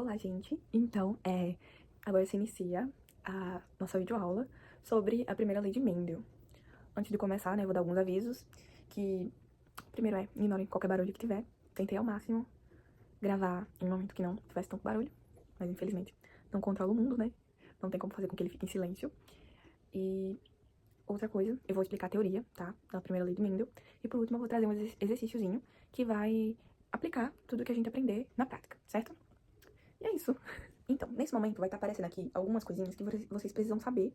Olá, gente! Então, agora se inicia a nossa videoaula sobre a primeira lei de Mendel. Antes de começar, né, eu vou dar alguns avisos, que primeiro ignorem qualquer barulho que tiver. Tentei ao máximo gravar em um momento que não tivesse tanto barulho, mas infelizmente não controlo o mundo, né? Não tem como fazer com que ele fique em silêncio. E outra coisa, eu vou explicar a teoria, tá? Da primeira lei de Mendel. E por último, eu vou trazer um exercíciozinho que vai aplicar tudo que a gente aprender na prática, certo? E é isso. Então, nesse momento vai estar aparecendo aqui algumas coisinhas que vocês precisam saber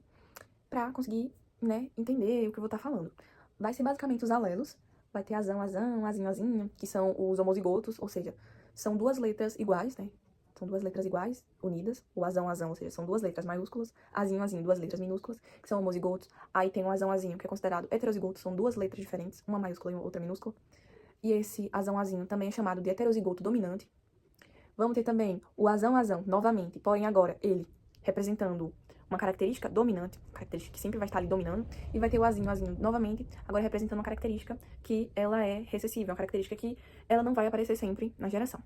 pra conseguir, né, entender o que eu vou estar falando. Vai ser basicamente os alelos. Vai ter azão, azão, azinho, azinho, que são os homozigotos, ou seja, são duas letras iguais, né? São duas letras iguais, unidas. O azão, azão, ou seja, são duas letras maiúsculas. Azinho, azinho, duas letras minúsculas, que são homozigotos. Aí tem o azão, azinho, que é considerado heterozigoto, são duas letras diferentes, uma maiúscula e outra minúscula. E esse azão, azinho também é chamado de heterozigoto dominante. Vamos ter também o azão, novamente, porém agora ele representando uma característica dominante, característica que sempre vai estar ali dominando, e vai ter o azinho, novamente, agora representando uma característica que ela é recessiva, uma característica que ela não vai aparecer sempre na geração.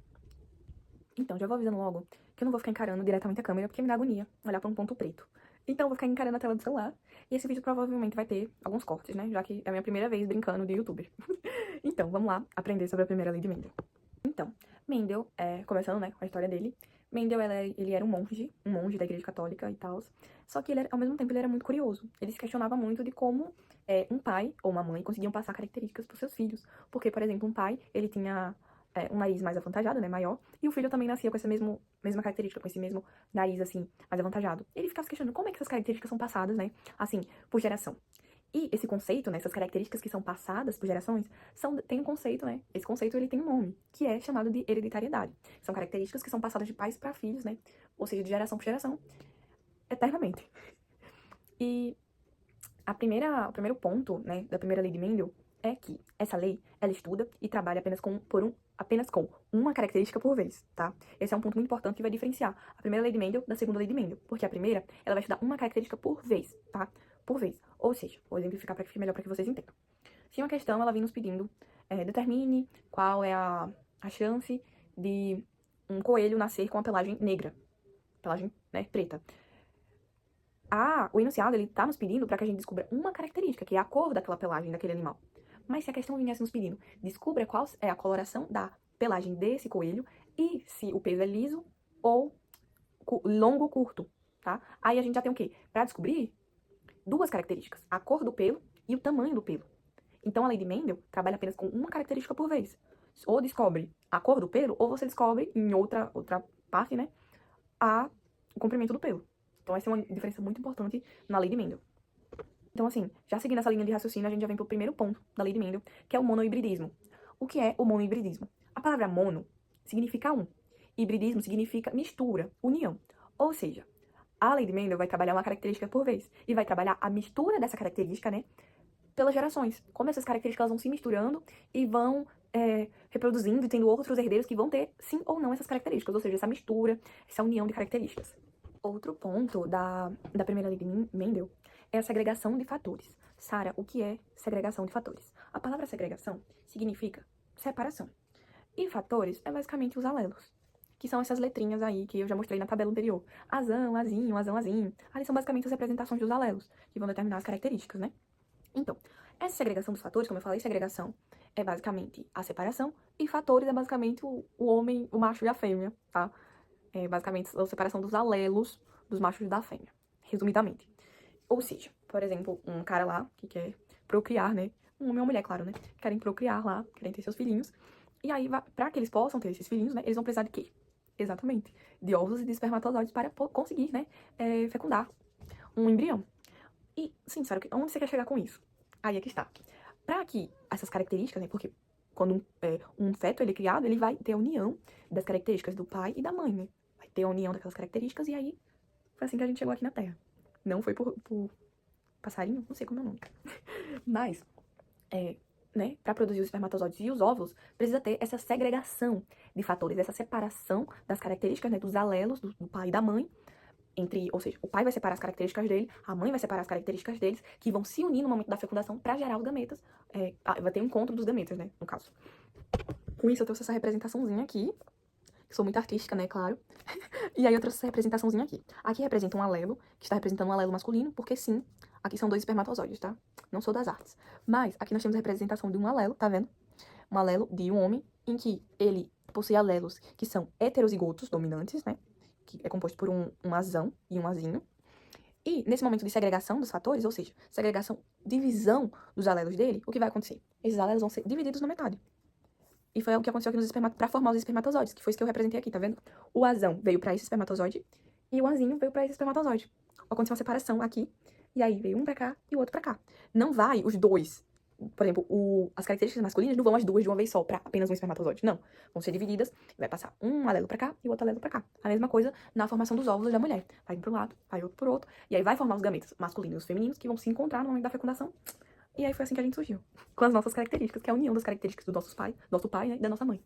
Então, já vou avisando logo que eu não vou ficar encarando diretamente a câmera, porque me dá agonia olhar para um ponto preto. Então, eu vou ficar encarando a tela do celular, e esse vídeo provavelmente vai ter alguns cortes, né, já que é a minha primeira vez brincando de youtuber. Então, vamos lá aprender sobre a primeira lei de Mendel. Então, Mendel, começando, né, com a história dele, Mendel, ele era um monge da igreja católica e tal, só que ele ao mesmo tempo ele era muito curioso. Ele se questionava muito de como um pai ou uma mãe conseguiam passar características para os seus filhos. Porque, por exemplo, um pai, ele tinha um nariz mais avantajado, né, maior, e o filho também nascia com essa mesma característica, com esse mesmo nariz, assim, mais avantajado. Ele ficava se questionando como é que essas características são passadas, né, assim, por geração. E esse conceito, né, essas características que são passadas por gerações, tem um conceito, né? Esse conceito ele tem um nome, que é chamado de hereditariedade. São características que são passadas de pais para filhos, né? Ou seja, de geração por geração, eternamente. E o primeiro ponto, né, da primeira lei de Mendel é que essa lei, ela estuda e trabalha apenas com uma característica por vez, tá? Esse é um ponto muito importante que vai diferenciar a primeira lei de Mendel da segunda lei de Mendel, porque a primeira, ela vai estudar uma característica por vez, tá? Por vez. Ou seja, vou exemplificar para que fique melhor para que vocês entendam. Se uma questão, ela vem nos pedindo, determine qual é a chance de um coelho nascer com a pelagem negra, pelagem, né, preta. O enunciado, ele tá nos pedindo para que a gente descubra uma característica, que é a cor daquela pelagem daquele animal. Mas se a questão viesse nos pedindo, descubra qual é a coloração da pelagem desse coelho e se o peso é liso ou longo ou curto, tá? Aí a gente já tem o quê? Para descobrir duas características, a cor do pelo e o tamanho do pelo. Então a lei de Mendel trabalha apenas com uma característica por vez. Ou descobre a cor do pelo, ou você descobre em outra parte, né, o comprimento do pelo. Então essa é uma diferença muito importante na lei de Mendel. Então, assim, já seguindo essa linha de raciocínio, a gente já vem pro primeiro ponto da lei de Mendel, que é o monohibridismo. O que é o monohibridismo? A palavra mono significa um. Hibridismo significa mistura, união. Ou seja, a lei de Mendel vai trabalhar uma característica por vez. E vai trabalhar a mistura dessa característica, né, pelas gerações. Como essas características vão se misturando e vão reproduzindo e tendo outros herdeiros que vão ter, sim ou não, essas características. Ou seja, essa mistura, essa união de características. Outro ponto da primeira lei de Mendel é a segregação de fatores. Sara, o que é segregação de fatores? A palavra segregação significa separação. E fatores é basicamente os alelos, que são essas letrinhas aí que eu já mostrei na tabela anterior. Azão, azinho, azão, azinho. Ali são basicamente as representações dos alelos, que vão determinar as características, né? Então, essa segregação dos fatores, como eu falei, segregação é basicamente a separação, e fatores é basicamente o homem, o macho e a fêmea, tá? É basicamente a separação dos alelos dos machos e da fêmea, resumidamente. Ou seja, por exemplo, um cara lá que quer procriar, né? Um homem ou uma mulher, claro, né? Querem procriar lá, querem ter seus filhinhos. E aí, pra que eles possam ter esses filhinhos, né? Eles vão precisar de quê? Exatamente. De óvulos e de espermatozoides para conseguir, né? Fecundar um embrião. E, sim, Sara, onde você quer chegar com isso? Aí é que está. Para que essas características, né? Porque quando um feto ele é criado, ele vai ter a união das características do pai e da mãe, né? Vai ter a união daquelas características e aí foi assim que a gente chegou aqui na Terra. Não foi por passarinho, não sei como é o nome. Mas, né, para produzir os espermatozoides e os óvulos, precisa ter essa segregação de fatores, essa separação das características, né, dos alelos do pai e da mãe, ou seja, o pai vai separar as características dele, a mãe vai separar as características deles, que vão se unir no momento da fecundação para gerar os gametas. Vai ter um encontro dos gametas, né, no caso. Com isso, eu trouxe essa representaçãozinha aqui, Sou muito artística, né, claro. E aí eu trouxe essa representaçãozinha aqui. Aqui representa um alelo, que está representando um alelo masculino, porque sim, aqui são 2 espermatozoides, tá? Não sou das artes. Mas aqui nós temos a representação de um alelo, tá vendo? Um alelo de um homem, em que ele possui alelos que são heterozigotos dominantes, né? Que é composto por um azão e um azinho. E nesse momento de segregação dos fatores, ou seja, segregação, divisão dos alelos dele, o que vai acontecer? Esses alelos vão ser divididos na metade. E foi o que aconteceu aqui nos espermatozoides, para formar os espermatozoides, que foi isso que eu representei aqui, tá vendo? O azão veio pra esse espermatozoide e o azinho veio pra esse espermatozoide. Aconteceu uma separação aqui, e aí veio um pra cá e o outro pra cá. Não vai os dois. Por exemplo, as características masculinas não vão as duas de uma vez só pra apenas um espermatozoide. Não. Vão ser divididas, vai passar um alelo pra cá e o outro alelo pra cá. A mesma coisa na formação dos óvulos da mulher. Vai um pro lado, vai outro pro outro, e aí vai formar os gametas masculinos e os femininos que vão se encontrar no momento da fecundação. E aí foi assim que a gente surgiu. Com as nossas características, que é a união das características do nosso pai, né, e da nossa mãe.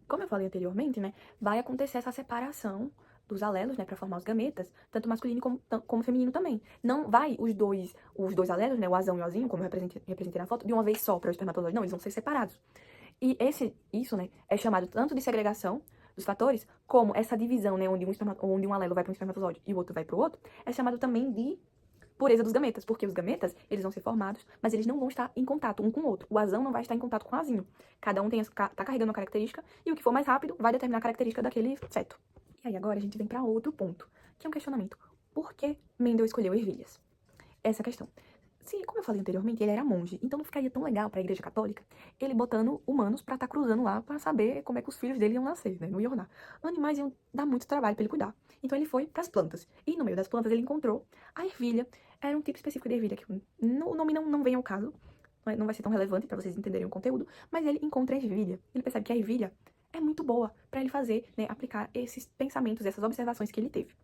Como eu falei anteriormente, né, vai acontecer essa separação dos alelos, né, para formar os gametas, tanto masculino como feminino também. Não vai os dois alelos, né, o azão e o azinho, como eu representei na foto, de uma vez só para o espermatozoide. Não, eles vão ser separados. E isso, né, é chamado tanto de segregação dos fatores, como essa divisão, né, onde um alelo vai para um espermatozoide e o outro vai para o outro, é chamado também de pureza dos gametas, porque os gametas, eles vão ser formados, mas eles não vão estar em contato um com o outro. O azão não vai estar em contato com o azinho. Cada um tá carregando uma característica, e o que for mais rápido vai determinar a característica daquele feto. E aí agora a gente vem para outro ponto, que é um questionamento. Por que Mendel escolheu ervilhas? Essa é a questão. Se, como eu falei anteriormente, ele era monge, então não ficaria tão legal para a Igreja Católica ele botando humanos para estar cruzando lá para saber como é que os filhos dele iam nascer, né? Não iam ornar. Animais iam dar muito trabalho para ele cuidar. Então ele foi para as plantas. E no meio das plantas ele encontrou a ervilha. Era um tipo específico de ervilha que o nome não vem ao caso. Não vai ser tão relevante para vocês entenderem o conteúdo, mas ele encontra a ervilha. Ele percebe que a ervilha é muito boa para ele fazer, né, aplicar esses pensamentos, essas observações que ele teve.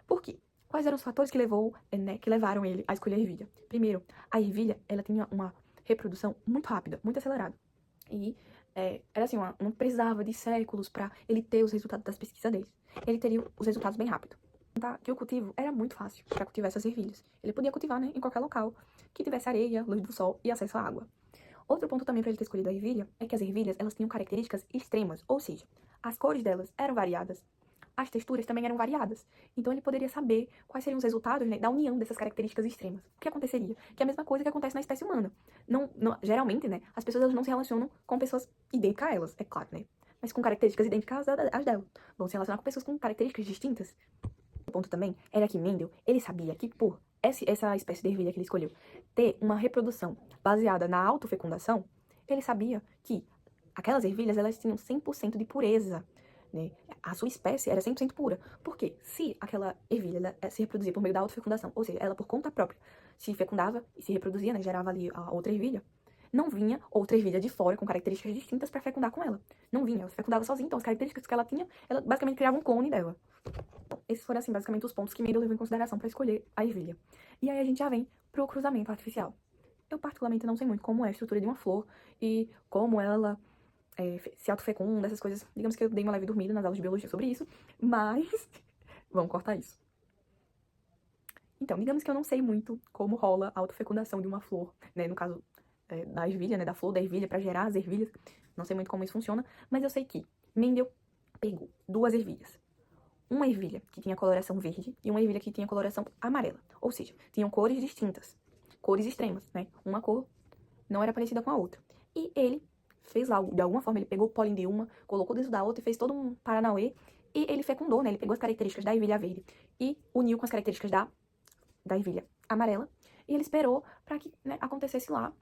Por quê? Quais eram os fatores que levaram ele a escolher a ervilha? Primeiro, a ervilha, ela tinha uma reprodução muito rápida, muito acelerada. E era assim, não precisava de séculos para ele ter os resultados das pesquisas dele. Ele teria os resultados bem rápido. Tá? Que o cultivo era muito fácil para cultivar essas ervilhas. Ele podia cultivar, né, em qualquer local que tivesse areia, luz do sol e acesso à água. Outro ponto também para ele ter escolhido a ervilha é que as ervilhas, elas tinham características extremas, ou seja, as cores delas eram variadas, as texturas também eram variadas. Então ele poderia saber quais seriam os resultados, né, da união dessas características extremas. O que aconteceria? Que é a mesma coisa que acontece na espécie humana. Geralmente, né, as pessoas elas não se relacionam com pessoas idênticas a elas, é claro, né? Mas com características idênticas às dela. Vão se relacionar com pessoas com características distintas. O ponto também era que Mendel, ele sabia que por essa espécie de ervilha que ele escolheu ter uma reprodução baseada na autofecundação, ele sabia que aquelas ervilhas, elas tinham 100% de pureza, né? A sua espécie era 100% pura. Porque se aquela ervilha se reproduzia por meio da autofecundação, ou seja, ela por conta própria se fecundava e se reproduzia, né, gerava ali a outra ervilha, não vinha outra ervilha de fora com características distintas para fecundar com ela. Não vinha, ela se fecundava sozinha, então as características que ela tinha, ela basicamente criava um clone dela. Esses foram, assim, basicamente os pontos que Mendel levou em consideração para escolher a ervilha. E aí a gente já vem pro cruzamento artificial. Eu particularmente não sei muito como é a estrutura de uma flor e como ela se autofecunda, essas coisas. Digamos que eu dei uma leve dormida nas aulas de biologia sobre isso, mas vamos cortar isso. Então, digamos que eu não sei muito como rola a autofecundação de uma flor, né, no caso da ervilha, né, da flor da ervilha para gerar as ervilhas. Não sei muito como isso funciona, mas eu sei que Mendel pegou 2 ervilhas. Uma ervilha que tinha coloração verde e uma ervilha que tinha coloração amarela. Ou seja, tinham cores distintas, cores extremas, né? Uma cor não era parecida com a outra. E ele fez lá, de alguma forma, ele pegou o pólen de uma, colocou dentro da outra e fez todo um paranauê. E ele fecundou, né? Ele pegou as características da ervilha verde e uniu com as características da ervilha amarela. E ele esperou para que, né, acontecesse lá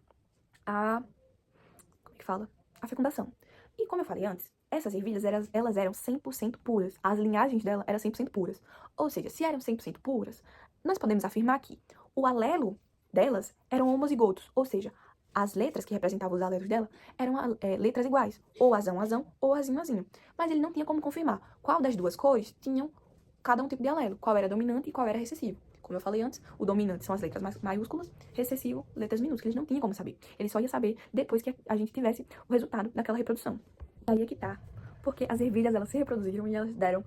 como é que fala? A fecundação. E como eu falei antes, essas ervilhas, elas eram 100% puras. As linhagens dela eram 100% puras. Ou seja, se eram 100% puras, nós podemos afirmar que o alelo delas eram homozigotos. Ou seja, as letras que representavam os alelos dela eram letras iguais. Ou azão, azão, ou azinho, azinho. Mas ele não tinha como confirmar qual das duas cores tinham cada um tipo de alelo. Qual era dominante e qual era recessivo. Como eu falei antes, o dominante são as letras maiúsculas, recessivo, letras minúsculas. Eles não tinham como saber. Ele só ia saber depois que a gente tivesse o resultado daquela reprodução. Aí é que tá. Porque as ervilhas, elas se reproduziram e elas deram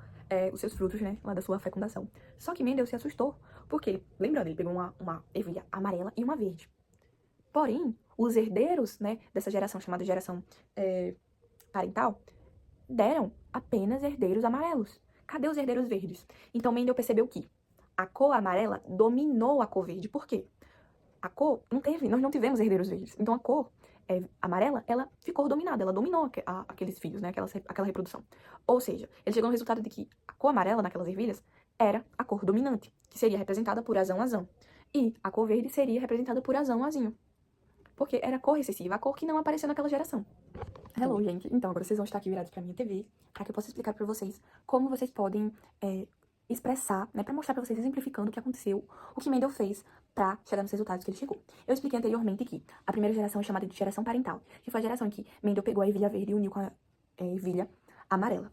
os seus frutos, né, lá da sua fecundação. Só que Mendel se assustou, porque, lembrando, ele pegou uma ervilha amarela e uma verde. Porém, os herdeiros, né, dessa geração chamada geração parental, deram apenas herdeiros amarelos. Cadê os herdeiros verdes? Então Mendel percebeu que a cor amarela dominou a cor verde. Por quê? A cor nós não tivemos herdeiros verdes. Então a cor amarela, ela ficou dominada, ela dominou aqueles filhos, né? Aquela reprodução. Ou seja, ele chegou no resultado de que a cor amarela naquelas ervilhas era a cor dominante, que seria representada por azão. E a cor verde seria representada por azinho. Porque era a cor recessiva, a cor que não apareceu naquela geração. Hello, gente. Então, agora vocês vão estar aqui virados pra minha TV, para que eu possa explicar pra vocês como vocês podem expressar, né, pra mostrar pra vocês, exemplificando o que aconteceu, o que Mendel fez pra chegar nos resultados que ele chegou. Eu expliquei anteriormente que a primeira geração é chamada de geração parental, que foi a geração em que Mendel pegou a ervilha verde e uniu com a ervilha amarela.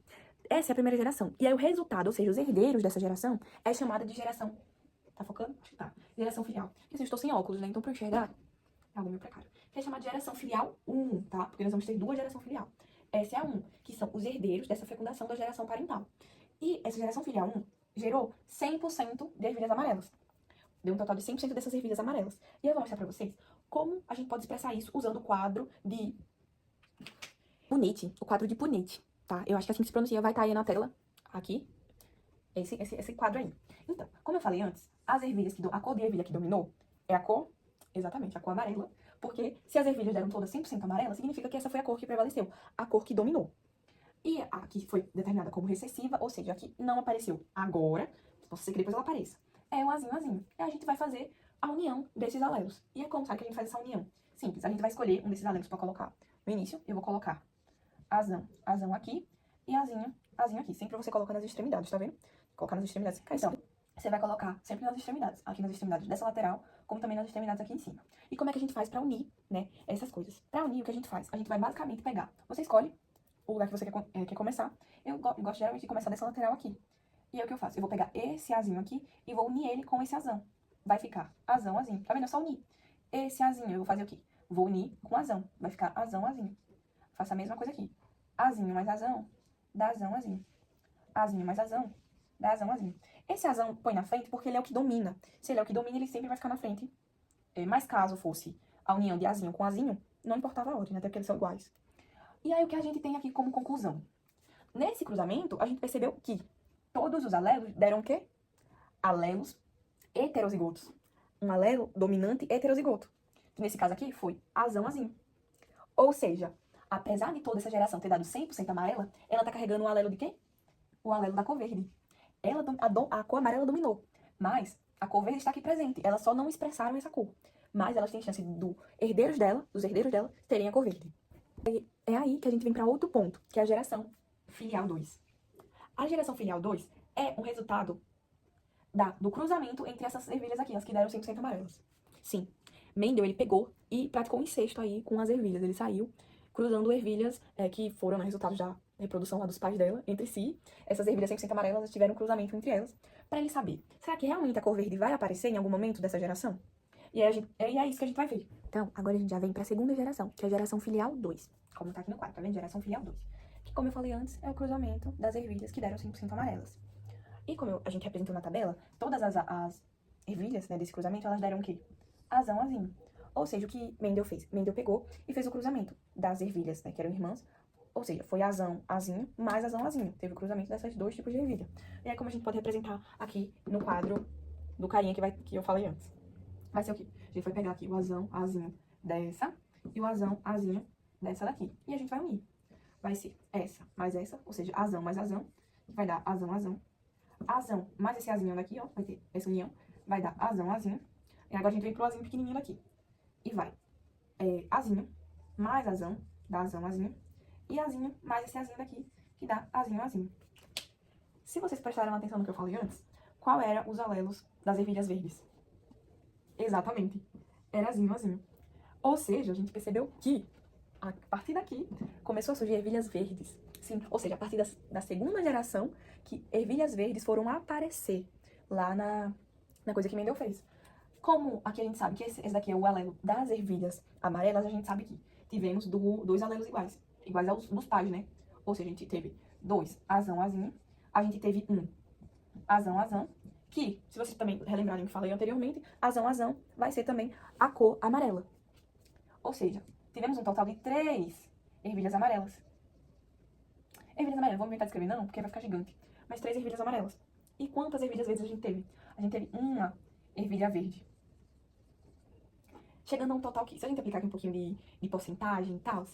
Essa é a primeira geração. E aí o resultado, ou seja, os herdeiros dessa geração, é chamada de geração... Tá focando? Acho que tá. Geração filial. Porque eu estou sem óculos, né? Então pra eu enxergar, é algo meio precário. Que é chamada de geração filial 1, tá? Porque nós vamos ter duas gerações filial. Essa é a 1, que são os herdeiros dessa fecundação da geração parental. E essa geração filial 1 gerou 100% de ervilhas amarelas. Deu um total de 100% dessas ervilhas amarelas. E eu vou mostrar pra vocês como a gente pode expressar isso usando o quadro de Punnett, o quadro de Punnett, tá? Eu acho que assim que se pronuncia, vai estar aí na tela, aqui, esse quadro aí. Então, como eu falei antes, as ervilhas a cor de ervilha que dominou é a cor, exatamente, a cor amarela, porque se as ervilhas deram todas 100% amarela, significa que essa foi a cor que prevaleceu, a cor que dominou. E a que foi determinada como recessiva, ou seja, a que não apareceu agora, posso ser que depois ela apareça, é o azinho. E a gente vai fazer a união desses alelos. E é como, sabe, que a gente faz essa união? Simples, a gente vai escolher um desses alelos pra colocar no início. Eu vou colocar azão aqui e azinho aqui. Sempre você coloca nas extremidades, tá vendo? Colocar nas extremidades. Então, você vai colocar sempre nas extremidades. Aqui nas extremidades dessa lateral, como também nas extremidades aqui em cima. E como é que a gente faz pra unir, né, essas coisas? Pra unir, o que a gente faz? A gente vai basicamente pegar. Você escolhe o lugar que você quer começar. Eu gosto geralmente de começar dessa lateral aqui. E é o que eu faço. Eu vou pegar esse azinho aqui e vou unir ele com esse azão. Vai ficar azinho. Tá vendo? É só unir. Esse azinho, eu vou fazer o quê? Vou unir com azão. Vai ficar azinho. Faço a mesma coisa aqui. Azinho mais azão, dá azinho. Azinho mais azão, dá azinho. Esse azão põe na frente porque ele é o que domina. Se ele é o que domina, ele sempre vai ficar na frente. Mas caso fosse a união de azinho com azinho, não importava a ordem, até porque eles são iguais. E aí o que a gente tem aqui como conclusão? Nesse cruzamento, a gente percebeu que todos os alelos deram o quê? Alelos heterozigotos. Um alelo dominante heterozigoto. Que nesse caso aqui foi azinho. Ou seja, apesar de toda essa geração ter dado 100% amarela, ela tá carregando o alelo de quem? O alelo da cor verde. A cor amarela dominou, mas a cor verde está aqui presente. Elas só não expressaram essa cor. Mas elas têm chance dos herdeiros dela, terem a cor verde. E é aí que a gente vem para outro ponto, que é a geração filial 2. A geração filial 2 é um resultado do cruzamento entre essas ervilhas aqui, as que deram 100% amarelas. Sim, Mendel, ele pegou e praticou um incesto aí com as ervilhas. Ele saiu cruzando ervilhas que foram resultados da reprodução lá dos pais dela, entre si. Essas ervilhas 100% amarelas tiveram um cruzamento entre elas, para ele saber, será que realmente a cor verde vai aparecer em algum momento dessa geração? E é isso que a gente vai ver. Então, agora a gente já vem para a segunda geração, que é a geração filial 2. Como tá aqui no quadro, tá vendo? Geração filial 2. Que, como eu falei antes, é o cruzamento das ervilhas que deram 100% amarelas. E como a gente representou na tabela, todas as ervilhas, né, desse cruzamento, elas deram o quê? Azinho. Ou seja, o que Mendel fez? Mendel pegou e fez o cruzamento das ervilhas, né, que eram irmãs. Ou seja, foi azinho mais azinho. Teve o cruzamento dessas dois tipos de ervilha. E aí como a gente pode representar aqui no quadro do carinha que eu falei antes. Vai ser o quê? A gente vai pegar aqui o azinho dessa e o azinho dessa daqui. E a gente vai unir. Vai ser essa, ou seja, azão mais azão, vai dar azão mais esse azinho daqui, ó, vai ter essa união, vai dar azinho. E agora a gente vem pro azinho pequenininho daqui. E vai azinho mais azão, dá azinho. E azinho mais esse azinho daqui, que dá azinho. Se vocês prestaram atenção no que eu falei antes, qual era os alelos das ervilhas verdes? Exatamente, era azinho. Ou seja, a gente percebeu que a partir daqui começou a surgir ervilhas verdes. Sim, ou seja, a partir da segunda geração que ervilhas verdes foram aparecer lá na coisa que Mendel fez. Como aqui a gente sabe que esse daqui é o alelo das ervilhas amarelas, a gente sabe que tivemos dois alelos iguais aos dos pais, né? Ou seja, a gente teve dois azinho, a gente teve um azão, que, se vocês também relembrarem o que falei anteriormente, azão vai ser também a cor amarela. Ou seja, tivemos um total de 3 ervilhas amarelas. Ervilhas amarelas, vou inventar de escrever não, porque vai ficar gigante. Mas 3 ervilhas amarelas. E quantas ervilhas verdes a gente teve? A gente teve uma ervilha verde. Chegando a um total que, se a gente aplicar aqui um pouquinho de porcentagem e tal,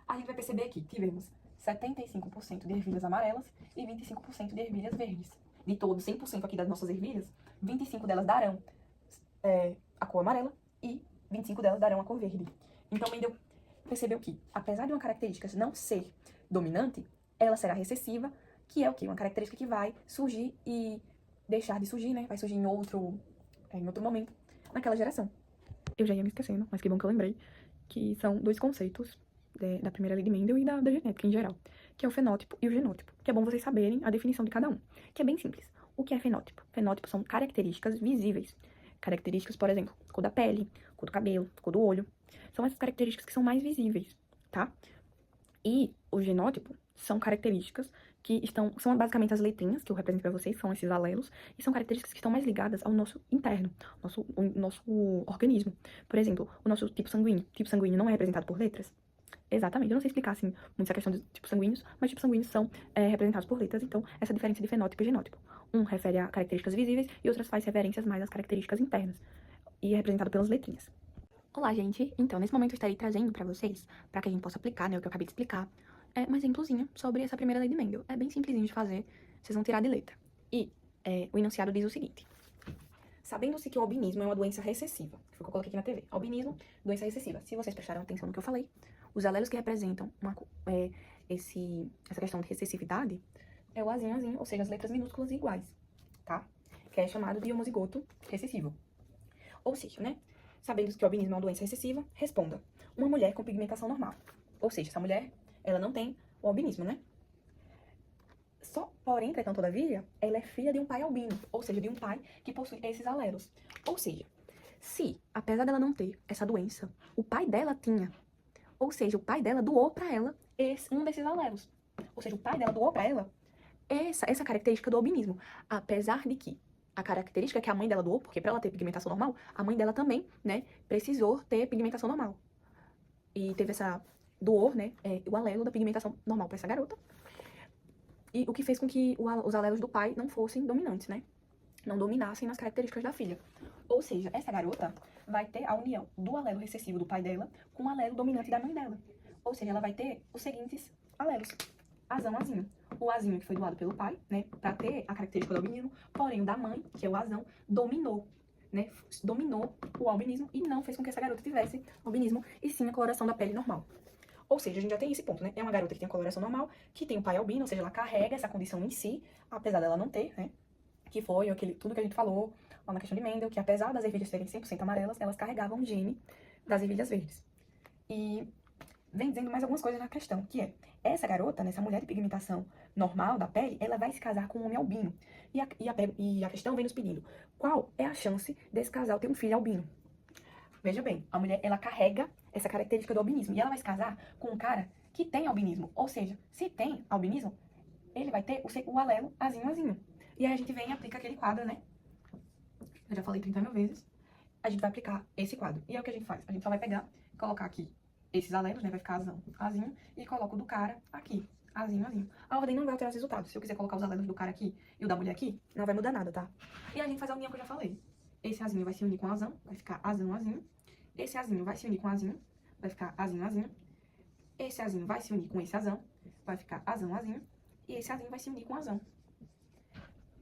a gente vai perceber que tivemos 75% de ervilhas amarelas e 25% de ervilhas verdes. De todos 100% aqui das nossas ervilhas, 25 delas darão a cor amarela e 25 delas darão a cor verde. Então, Mendel percebeu que, apesar de uma característica não ser dominante, ela será recessiva, que é o quê? Uma característica que vai surgir e deixar de surgir, né? Vai surgir em outro momento, naquela geração. Eu já ia me esquecendo, mas que bom que eu lembrei, que são 2 conceitos da primeira lei de Mendel e da genética em geral, que é o fenótipo e o genótipo, que é bom vocês saberem a definição de cada um, que é bem simples. O que é fenótipo? Fenótipo são características visíveis. Características, por exemplo, cor da pele, cor do cabelo, cor do olho. São essas características que são mais visíveis, tá? E o genótipo são características que são basicamente as letrinhas que eu represento para vocês, são esses alelos, e são características que estão mais ligadas ao nosso interno, o nosso organismo. Por exemplo, o nosso tipo sanguíneo. Tipo sanguíneo não é representado por letras? Exatamente, eu não sei explicar, assim, muito essa questão dos tipos sanguíneos, mas tipos sanguíneos são representados por letras, então essa diferença de fenótipo e genótipo. Um refere a características visíveis e outras faz referências mais às características internas, e é representado pelas letrinhas. Olá, gente! Então, nesse momento eu estarei trazendo pra vocês, pra que a gente possa aplicar, né, o que eu acabei de explicar, um exemplozinho sobre essa primeira lei de Mendel. É bem simplesinho de fazer, vocês vão tirar de letra. E o enunciado diz o seguinte: sabendo-se que o albinismo é uma doença recessiva, foi o que eu coloquei aqui na TV. Albinismo, doença recessiva. Se vocês prestaram atenção no que eu falei, os alelos que representam essa questão de recessividade é o azinho, azinho, ou seja, as letras minúsculas e iguais, tá? Que é chamado de homozigoto recessivo. Ou seja, né? Sabendo que o albinismo é uma doença recessiva, responda: uma mulher com pigmentação normal. Ou seja, essa mulher, ela não tem o albinismo, né? Porém, entretanto, todavia, ela é filha de um pai albino, ou seja, de um pai que possui esses alelos. Ou seja, se, apesar dela não ter essa doença, o pai dela tinha, ou seja, o pai dela doou pra ela um desses alelos. Ou seja, o pai dela doou pra ela essa característica do albinismo. Apesar de que a característica que a mãe dela doou, porque pra ela ter pigmentação normal, a mãe dela também, né, precisou ter pigmentação normal. E teve doou, né, o alelo da pigmentação normal pra essa garota. E o que fez com que os alelos do pai não fossem dominantes, né? Não dominassem nas características da filha. Ou seja, essa garota vai ter a união do alelo recessivo do pai dela com o alelo dominante da mãe dela. Ou seja, ela vai ter os seguintes alelos: azão, azinho. O azinho que foi doado pelo pai, né, pra ter a característica do albinismo, porém o da mãe, que é o azão, dominou, né, dominou o albinismo e não fez com que essa garota tivesse albinismo, e sim a coloração da pele normal. Ou seja, a gente já tem esse ponto, né? É uma garota que tem a coloração normal, que tem o pai albino, ou seja, ela carrega essa condição em si, apesar dela não ter, né? Que foi tudo que a gente falou lá na questão de Mendel, que apesar das ervilhas serem 100% amarelas, elas carregavam o gene das ervilhas verdes. E vem dizendo mais algumas coisas na questão, que é: essa garota, essa mulher de pigmentação normal da pele, ela vai se casar com um homem albino. E a questão vem nos pedindo: qual é a chance desse casal ter um filho albino? Veja bem, a mulher, ela carrega essa característica do albinismo. E ela vai se casar com um cara que tem albinismo. Ou seja, se tem albinismo, ele vai ter o alelo azinho, azinho. E aí a gente vem e aplica aquele quadro, né? Eu já falei 30 mil vezes. A gente vai aplicar esse quadro. E é o que a gente faz. A gente só vai pegar, colocar aqui esses alelos, né? Vai ficar azão, azinho. E coloca o do cara aqui, azinho, azinho. A ordem não vai alterar os resultados. Se eu quiser colocar os alelos do cara aqui e o da mulher aqui, não vai mudar nada, tá? E a gente faz a união que eu já falei. Esse azinho vai se unir com o azão, vai ficar azão, azinho. Esse azinho vai se unir com o azinho, vai ficar azinho, azinho. Esse azinho vai se unir com esse azão, vai ficar azão, azinho. E esse azinho vai se unir com o azão.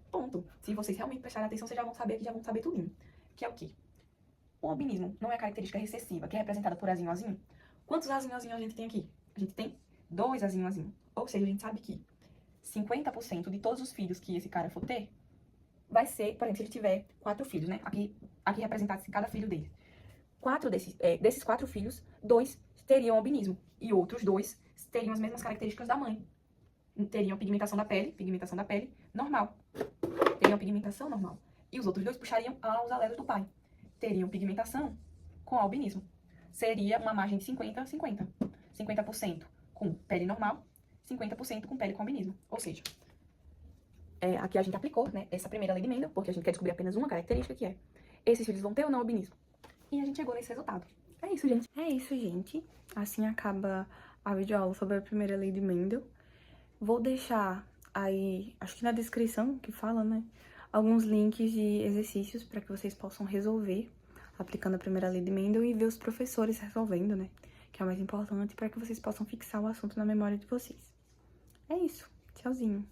Ponto. Se vocês realmente prestarem atenção, vocês já vão saber tudinho. Que é o quê? O albinismo não é a característica recessiva, que é representada por azinho, azinho. Quantos azinho, azinho a gente tem aqui? A gente tem 2 azinho, azinho. Ou seja, a gente sabe que 50% de todos os filhos que esse cara for ter, vai ser, por exemplo, se ele tiver 4 filhos, né? Aqui representado cada filho dele. Desses 4 filhos, 2 teriam albinismo e outros 2 teriam as mesmas características da mãe. Teriam pigmentação da pele normal. Teriam pigmentação normal. E os outros 2 puxariam aos alelos do pai. Teriam pigmentação com albinismo. Seria uma margem de 50-50. 50% com pele normal, 50% com pele com albinismo. Ou seja, aqui a gente aplicou, né, essa primeira lei de Mendel, porque a gente quer descobrir apenas uma característica, que é: esses filhos vão ter ou não albinismo? E a gente chegou nesse resultado. É isso, gente. Assim acaba a videoaula sobre a primeira lei de Mendel. Vou deixar aí, acho que na descrição que fala, né, alguns links de exercícios para que vocês possam resolver aplicando a primeira lei de Mendel e ver os professores resolvendo, né, que é o mais importante, para que vocês possam fixar o assunto na memória de vocês. É isso. Tchauzinho.